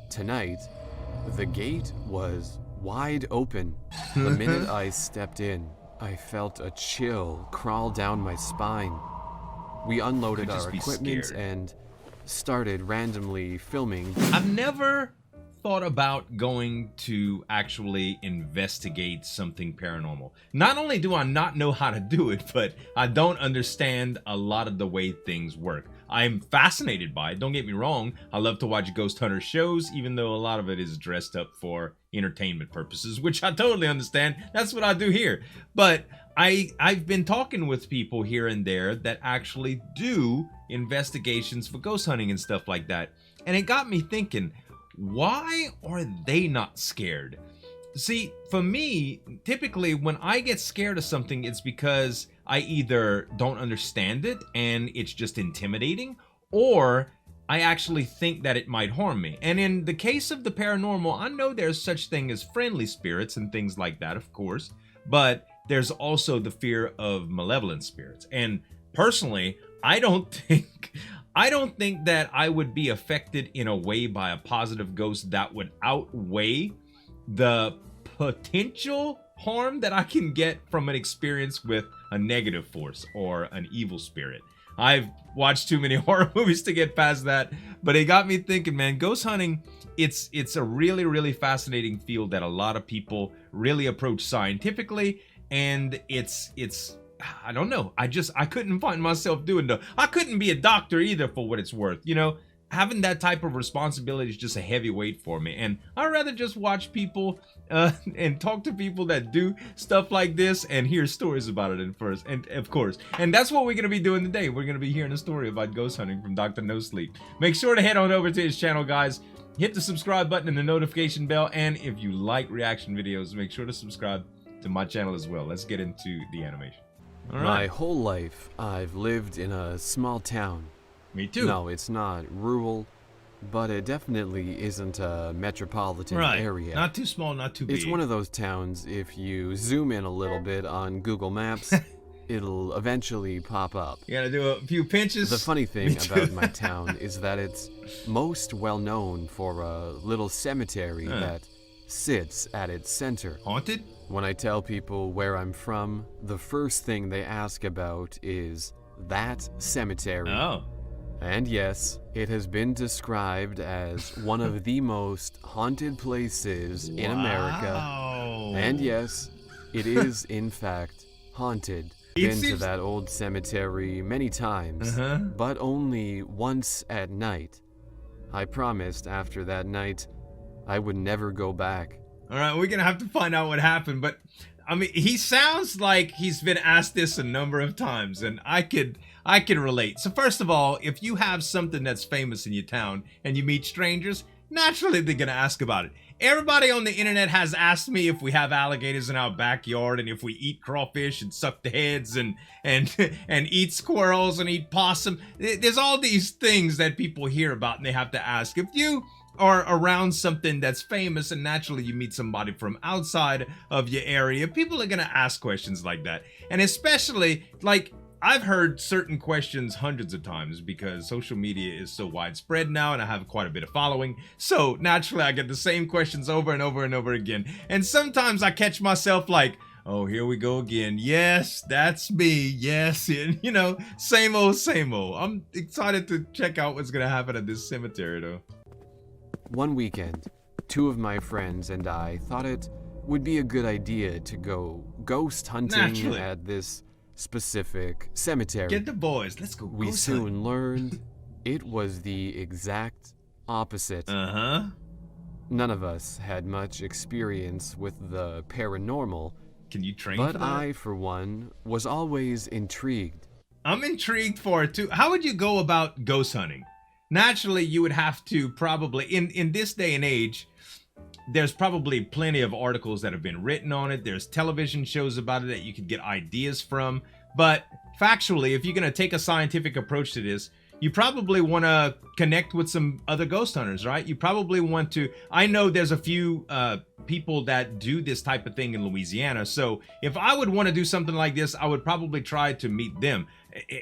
tonight, the gate was wide open. The minute I stepped in, I felt a chill crawl down my spine. We unloaded our equipment and started randomly filming. I've never thought about going to actually investigate something paranormal. Not only do I not know how to do it, but I don't understand a lot of the way things work. I'm fascinated by it, don't get me wrong. I love to watch ghost hunter shows, even though a lot of it is dressed up for entertainment purposes, which I totally understand. That's what I do here. But I've been talking with people here and there that actually do investigations for ghost hunting and stuff like that. And it got me thinking, why are they not scared? See, for me, typically when I get scared of something, it's because I either don't understand it and it's just intimidating, or I actually think that it might harm me. And in the case of the paranormal, I know there's such thing as friendly spirits and things like that, of course, but there's also the fear of malevolent spirits. And personally, I don't think that I would be affected in a way by a positive ghost that would outweigh the potential harm that I can get from an experience with a negative force or an evil spirit. I've watched too many horror movies to get past that, but it got me thinking, man, ghost hunting, it's a really, really fascinating field that a lot of people really approach scientifically, and it's I don't know. I couldn't find myself doing that. I couldn't be a doctor either, for what it's worth. You know, having that type of responsibility is just a heavy weight for me. And I'd rather just watch people and talk to people that do stuff like this and hear stories about it first. And of course, and that's what we're going to be doing today. We're going to be hearing a story about ghost hunting from Dr. NoSleep. Make sure to head on over to his channel, guys. Hit the subscribe button and the notification bell. And if you like reaction videos, make sure to subscribe to my channel as well. Let's get into the animation. My whole life, I've lived in a small town. Me too. No, it's not rural, but it definitely isn't a metropolitan area. Not too small, not too big. It's one of those towns, if you zoom in a little bit on Google Maps, it'll eventually pop up. You gotta do a few pinches. The funny thing about my town is that it's most well known for a little cemetery that sits at its center. Haunted? When I tell people where I'm from, the first thing they ask about is that cemetery. Oh. And yes, it has been described as one of the most haunted places in America. And yes, it is in fact haunted. Been to that old cemetery many times, but only once at night. I promised after that night I would never go back. All right, we're gonna have to find out what happened, but I mean, he sounds like he's been asked this a number of times, and I could relate. So first of all, if you have something that's famous in your town and you meet strangers, naturally they're gonna ask about it. Everybody on the internet has asked me if we have alligators in our backyard and if we eat crawfish and suck the heads and eat squirrels and eat possum. There's all these things that people hear about and they have to ask. If you are around something that's famous and naturally you meet somebody from outside of your area, people are gonna ask questions like that. And especially, like, I've heard certain questions hundreds of times because social media is so widespread now and I have quite a bit of following. So naturally I get the same questions over and over and over again. And sometimes I catch myself like, oh, here we go again. Yes, that's me. Yes, and you know, same old, same old. I'm excited to check out what's gonna happen at this cemetery though. One weekend, two of my friends and I thought it would be a good idea to go ghost hunting at this specific cemetery. Get the boys, let's go. We soon learned it was the exact opposite. None of us had much experience with the paranormal. Can you train but for that? I, for one, was always intrigued. I'm intrigued for it too. How would you go about ghost hunting? Naturally, you would have to probably, in this day and age, there's probably plenty of articles that have been written on it. There's television shows about it that you could get ideas from. But factually, if you're going to take a scientific approach to this, you probably want to connect with some other ghost hunters, right? You probably want to, I know there's a few people that do this type of thing in Louisiana. So if I would want to do something like this, I would probably try to meet them.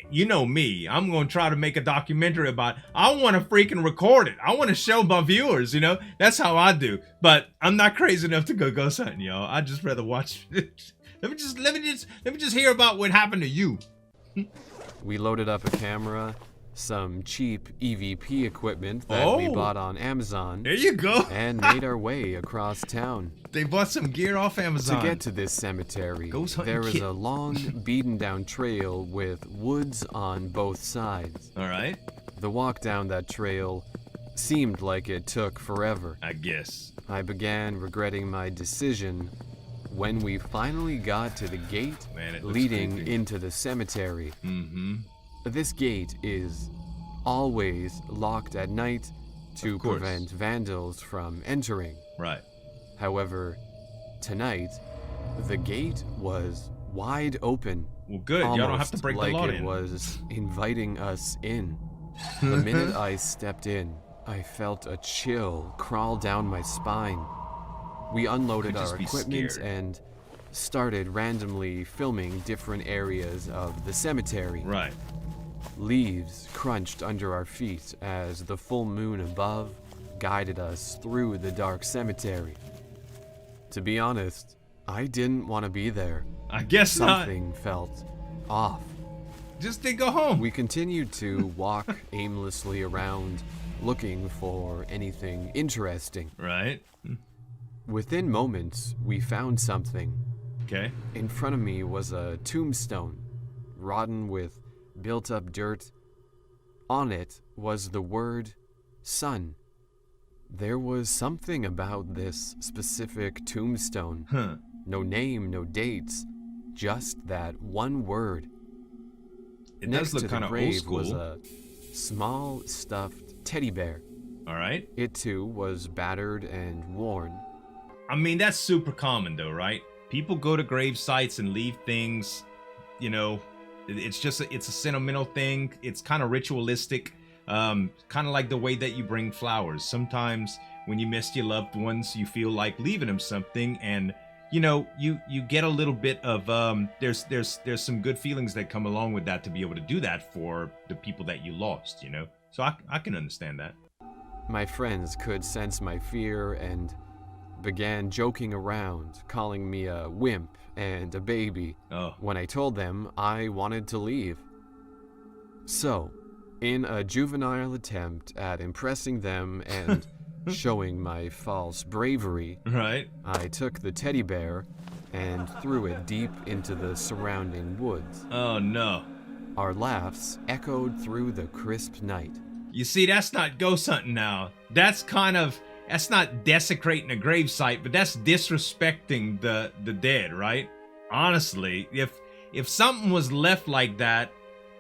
You know me. I'm gonna try to make a documentary about. I want to freaking record it. I want to show my viewers. You know, that's how I do. But I'm not crazy enough to go ghost hunting, y'all. I'd just rather watch. Let me just hear about what happened to you. We loaded up a camera, some cheap EVP equipment that we bought on Amazon. There you go. And made our way across town. They bought some gear off Amazon. To get to this cemetery, there is a long, beaten down trail with woods on both sides. All right. The walk down that trail seemed like it took forever. I guess. I began regretting my decision when we finally got to the gate leading creepy. into the cemetery. Mm-hmm. This gate is always locked at night to prevent vandals from entering. Right. However, tonight, the gate was wide open. Well, good. Y'all don't have to break the law in. Like it was inviting us in. The minute I stepped in, I felt a chill crawl down my spine. We unloaded our equipment and started randomly filming different areas of the cemetery. Right. Leaves crunched under our feet as the full moon above guided us through the dark cemetery. To be honest, I didn't want to be there. I guess not. Something felt off. Just to go home. We continued to walk aimlessly around, looking for anything interesting. Right. Within moments, we found something. Okay. In front of me was a tombstone, rotten with built-up dirt. On it was the word son. There was something about this specific tombstone. No name, no dates, just that one word. It Next does look to kind the of old grave school. was a small stuffed teddy bear. All right. It too was battered and worn. I mean, that's super common though, right? People go to grave sites and leave things, you know, it's a sentimental thing. It's kind of ritualistic, kind of like the way that you bring flowers. Sometimes when you miss your loved ones, you feel like leaving them something, and you know, you get a little bit of there's some good feelings that come along with that, to be able to do that for the people that you lost, you know. So I can understand that. My friends could sense my fear and began joking around, calling me a wimp and a baby when I told them I wanted to leave. So, in a juvenile attempt at impressing them and showing my false bravery, right, I took the teddy bear and threw it deep into the surrounding woods. Oh no. Our laughs echoed through the crisp night. You see, that's not ghost hunting now. That's not desecrating a gravesite, but that's disrespecting the dead, right? Honestly, if something was left like that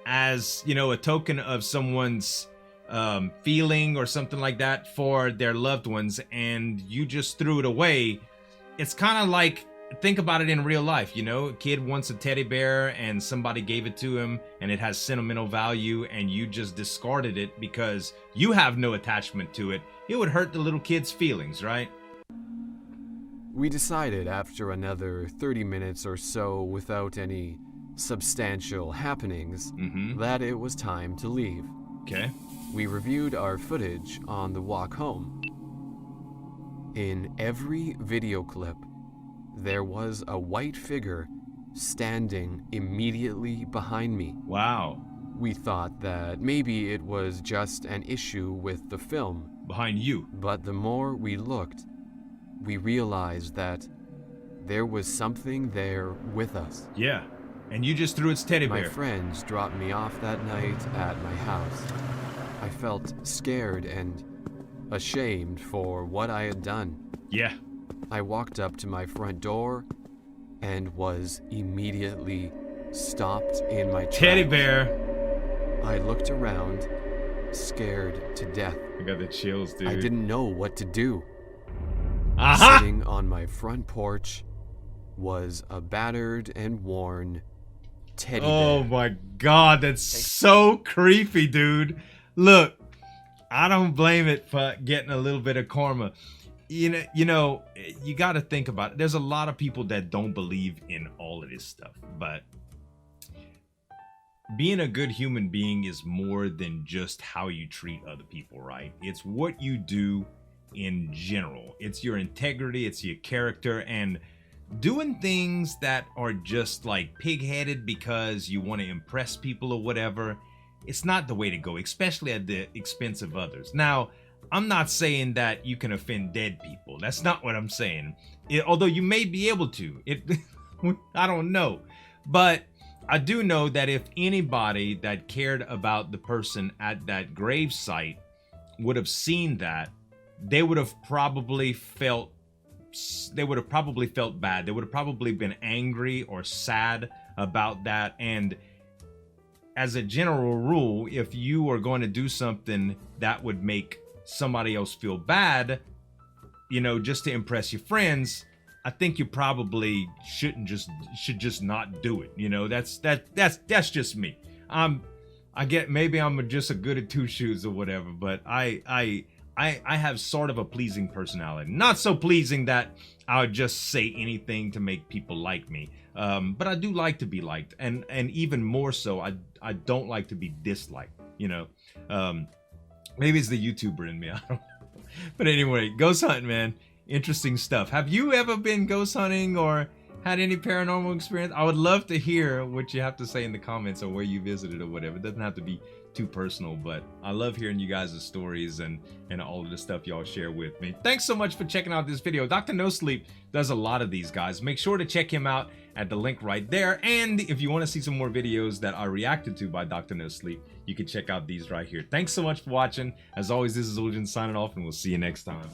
as, you know, a token of someone's feeling or something like that for their loved ones, and you just threw it away, it's kind of like, think about it in real life, you know, a kid wants a teddy bear and somebody gave it to him and it has sentimental value, and you just discarded it because you have no attachment to it. It would hurt the little kid's feelings, right? We decided after another 30 minutes or so without any substantial happenings that it was time to leave. Okay. We reviewed our footage on the walk home. In every video clip, there was a white figure standing immediately behind me. Wow. We thought that maybe it was just an issue with the film. Behind you. But the more we looked, we realized that there was something there with us. Yeah. And you just threw its teddy bear. My friends dropped me off that night at my house. I felt scared and ashamed for what I had done. Yeah. I walked up to my front door and was immediately stopped in my tracks. Teddy bear. I looked around, scared to death. I got the chills, dude. I didn't know what to do. Aha! Sitting on my front porch was a battered and worn teddy bear. Oh my god, that's so creepy, dude. Look, I don't blame it for getting a little bit of karma. You know, you got to think about it. There's a lot of people that don't believe in all of this stuff, but being a good human being is more than just how you treat other people, right? It's what you do in general. It's your integrity, it's your character, and doing things that are just like pig-headed because you want to impress people or whatever, it's not the way to go, especially at the expense of others. Now, I'm not saying that you can offend dead people. That's not what I'm saying. Although you may be able to. I don't know. But I do know that if anybody that cared about the person at that grave site would have seen that, they would have probably felt bad. They would have probably been angry or sad about that. And as a general rule, if you are going to do something that would make somebody else feel bad, you know, just to impress your friends, I think you probably should just not do it. You know, that's just me. I get, maybe I'm just a good at two shoes or whatever, but I have sort of a pleasing personality. Not so pleasing that I would just say anything to make people like me. But I do like to be liked, and even more so, I don't like to be disliked, you know. Maybe it's the YouTuber in me, I don't know. But anyway, ghost hunting, man. Interesting stuff. Have you ever been ghost hunting or had any paranormal experience? I would love to hear what you have to say in the comments or where you visited or whatever. It doesn't have to be too personal, but I love hearing you guys' stories and all of the stuff y'all share with me. Thanks so much for checking out this video. Dr. NoSleep does a lot of these, guys. Make sure to check him out at the link right there. And if you want to see some more videos that I reacted to by Dr. NoSleep, you can check out these right here. Thanks so much for watching. As always, this is Zueljin signing off, and we'll see you next time.